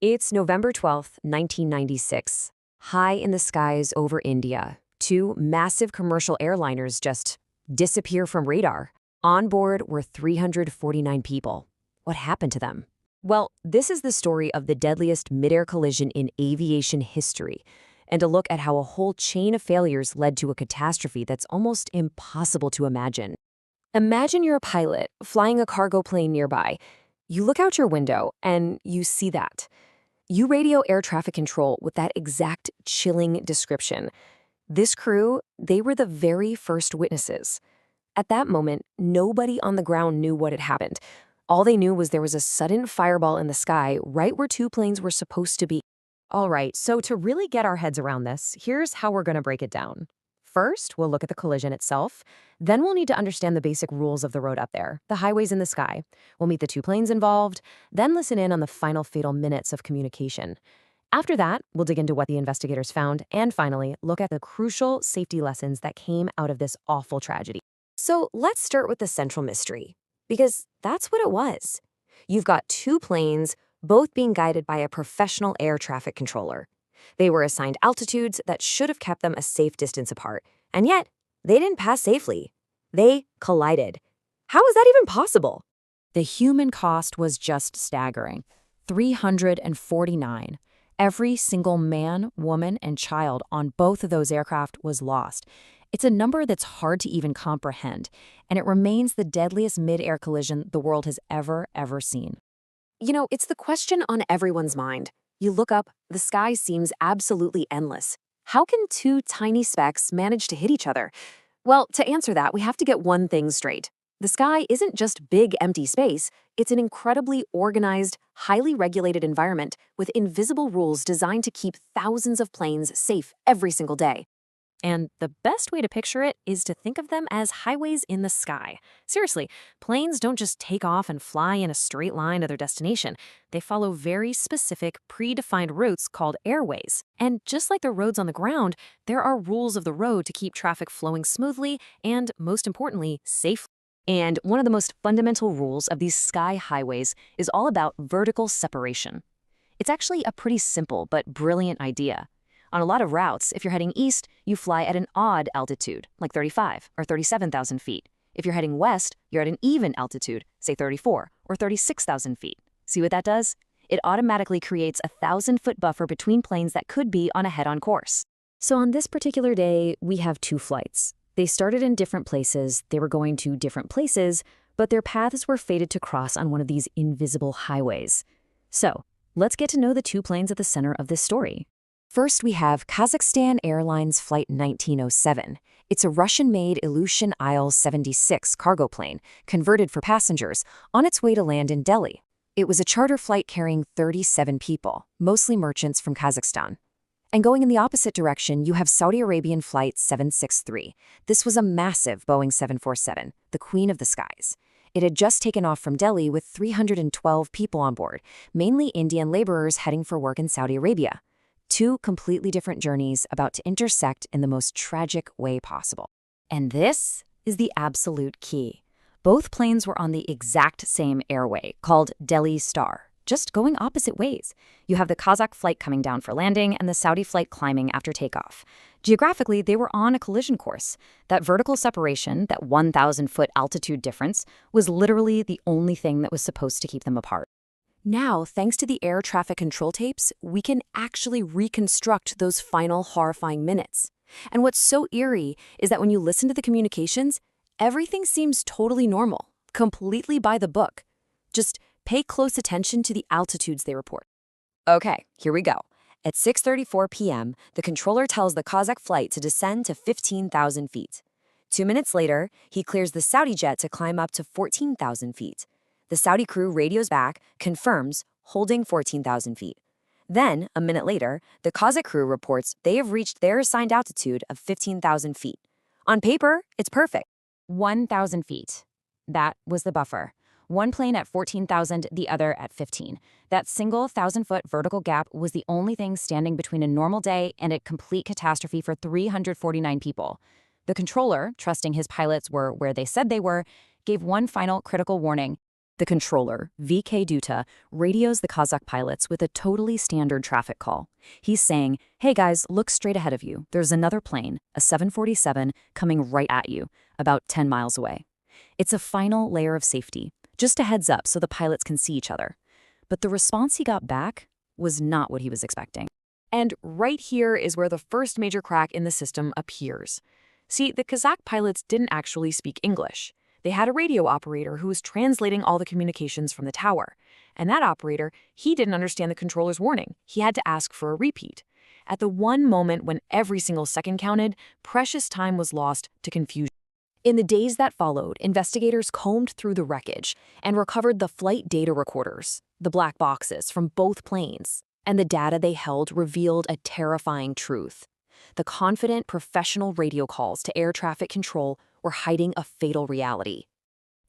It's November 12th, 1996. High in the skies over India, two massive commercial airliners just disappear from radar. On board were 349 people. What happened to them? Well, this is the story of the deadliest mid-air collision in aviation history, and a look at how a whole chain of failures led to a catastrophe that's almost impossible to imagine. Imagine you're a pilot flying a cargo plane nearby. You look out your window and you see that. You radio air traffic control with that exact chilling description. This crew, they were the very first witnesses. At that moment, nobody on the ground knew what had happened. All they knew was there was a sudden fireball in the sky right where two planes were supposed to be. All right, so to really get our heads around this, here's how we're going to break it down. First, we'll look at the collision itself. Then we'll need to understand the basic rules of the road up there, the highways in the sky. We'll meet the two planes involved, then listen in on the final fatal minutes of communication. After that, we'll dig into what the investigators found, and finally, look at the crucial safety lessons that came out of this awful tragedy. So let's start with the central mystery, because that's what it was. You've got two planes, both being guided by a professional air traffic controller. They were assigned altitudes that should have kept them a safe distance apart, and yet they didn't pass safely. They collided. How is that even possible? The human cost was just staggering. 349. Every single man, woman, and child on both of those aircraft was lost. It's a number that's hard to even comprehend, and it remains the deadliest mid-air collision the world has ever seen. You know, it's the question on everyone's mind. You look up, the sky seems absolutely endless. How can two tiny specks manage to hit each other? Well, to answer that, we have to get one thing straight. The sky isn't just big, empty space. It's an incredibly organized, highly regulated environment with invisible rules designed to keep thousands of planes safe every single day. And the best way to picture it is to think of them as highways in the sky. Seriously, planes don't just take off and fly in a straight line to their destination. They follow very specific, predefined routes called airways. And just like the roads on the ground, there are rules of the road to keep traffic flowing smoothly and, most importantly, safely. And one of the most fundamental rules of these sky highways is all about vertical separation. It's actually a pretty simple but brilliant idea. On a lot of routes, if you're heading east, you fly at an odd altitude, like 35 or 37,000 feet. If you're heading west, you're at an even altitude, say 34 or 36,000 feet. See what that does? It automatically creates a 1,000-foot buffer between planes that could be on a head-on course. So on this particular day, we have two flights. They started in different places, they were going to different places, but their paths were fated to cross on one of these invisible highways. So, let's get to know the two planes at the center of this story. First, we have Kazakhstan Airlines Flight 1907. It's a Russian-made Ilyushin Il-76 cargo plane, converted for passengers, on its way to land in Delhi. It was a charter flight carrying 37 people, mostly merchants from Kazakhstan. And going in the opposite direction, you have Saudi Arabian Flight 763. This was a massive Boeing 747, the queen of the skies. It had just taken off from Delhi with 312 people on board, mainly Indian laborers heading for work in Saudi Arabia. Two completely different journeys about to intersect in the most tragic way possible. And this is the absolute key. Both planes were on the exact same airway, called Delhi Star, just going opposite ways. You have the Kazakh flight coming down for landing and the Saudi flight climbing after takeoff. Geographically, they were on a collision course. That vertical separation, that 1,000-foot altitude difference, was literally the only thing that was supposed to keep them apart. Now, thanks to the air traffic control tapes, we can actually reconstruct those final horrifying minutes. And what's so eerie is that when you listen to the communications, everything seems totally normal, completely by the book. Just pay close attention to the altitudes they report. Okay, here we go. At 6:34 p.m., the controller tells the Kazakh flight to descend to 15,000 feet. 2 minutes later, he clears the Saudi jet to climb up to 14,000 feet. The Saudi crew radios back, confirms, holding 14,000 feet. Then, a minute later, the Kazakh crew reports they have reached their assigned altitude of 15,000 feet. On paper, it's perfect. 1,000 feet. That was the buffer. One plane at 14,000, the other at 15. That single 1,000-foot vertical gap was the only thing standing between a normal day and a complete catastrophe for 349 people. The controller, trusting his pilots were where they said they were, gave one final critical warning. The controller, VK Duta, radios the Kazakh pilots with a totally standard traffic call. He's saying, "Hey guys, look straight ahead of you. There's another plane, a 747, coming right at you, about 10 miles away." It's a final layer of safety, just a heads up so the pilots can see each other. But the response he got back was not what he was expecting. And right here is where the first major crack in the system appears. See, the Kazakh pilots didn't actually speak English. They had a radio operator who was translating all the communications from the tower. And that operator, he didn't understand the controller's warning. He had to ask for a repeat. At the one moment when every single second counted, precious time was lost to confusion. In the days that followed, investigators combed through the wreckage and recovered the flight data recorders, the black boxes from both planes. And the data they held revealed a terrifying truth. The confident, professional radio calls to air traffic control were hiding a fatal reality.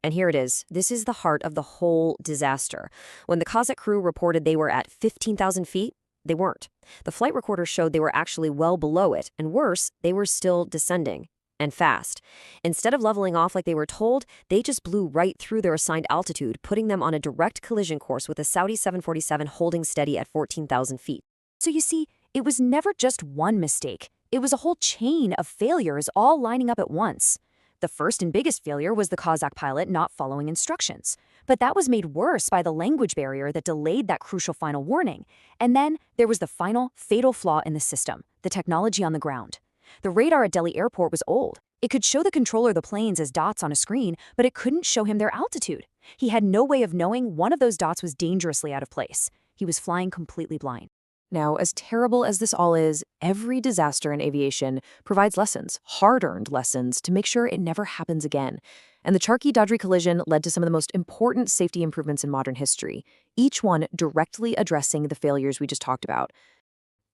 And here it is. This is the heart of the whole disaster. When the Kazakh crew reported they were at 15,000 feet, they weren't. The flight recorder showed they were actually well below it, and worse, they were still descending. And fast. Instead of leveling off like they were told, they just blew right through their assigned altitude, putting them on a direct collision course with a Saudi 747 holding steady at 14,000 feet. So you see, it was never just one mistake. It was a whole chain of failures all lining up at once. The first and biggest failure was the Kazakh pilot not following instructions. But that was made worse by the language barrier that delayed that crucial final warning. And then there was the final, fatal flaw in the system, the technology on the ground. The radar at Delhi Airport was old. It could show the controller the planes as dots on a screen, but it couldn't show him their altitude. He had no way of knowing one of those dots was dangerously out of place. He was flying completely blind. Now, as terrible as this all is, every disaster in aviation provides lessons, hard-earned lessons, to make sure it never happens again. And the Charkhi-Dadri collision led to some of the most important safety improvements in modern history, each one directly addressing the failures we just talked about.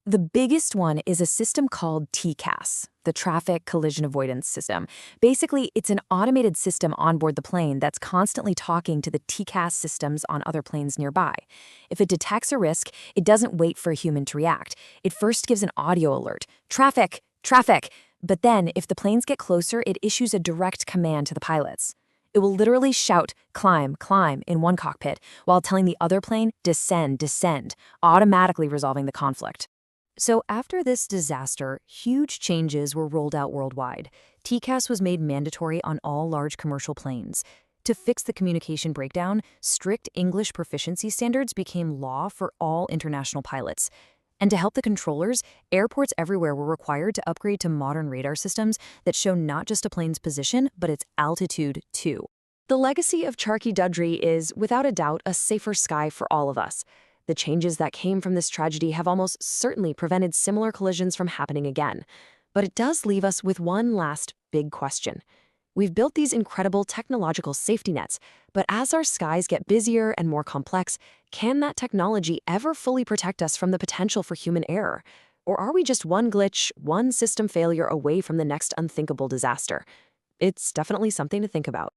The biggest one is a system called TCAS, the Traffic Collision Avoidance System. Basically, it's an automated system on board the plane that's constantly talking to the TCAS systems on other planes nearby. If it detects a risk, it doesn't wait for a human to react. It first gives an audio alert, "Traffic, traffic!" But then, if the planes get closer, it issues a direct command to the pilots. It will literally shout, "Climb, climb," in one cockpit, while telling the other plane, "Descend, descend," automatically resolving the conflict. So after this disaster, huge changes were rolled out worldwide. TCAS was made mandatory on all large commercial planes. To fix the communication breakdown, strict English proficiency standards became law for all international pilots. And to help the controllers, airports everywhere were required to upgrade to modern radar systems that show not just a plane's position, but its altitude too. The legacy of Charkhi-Dadri is, without a doubt, a safer sky for all of us. The changes that came from this tragedy have almost certainly prevented similar collisions from happening again. But it does leave us with one last big question. We've built these incredible technological safety nets, but as our skies get busier and more complex, can that technology ever fully protect us from the potential for human error? Or are we just one glitch, one system failure away from the next unthinkable disaster? It's definitely something to think about.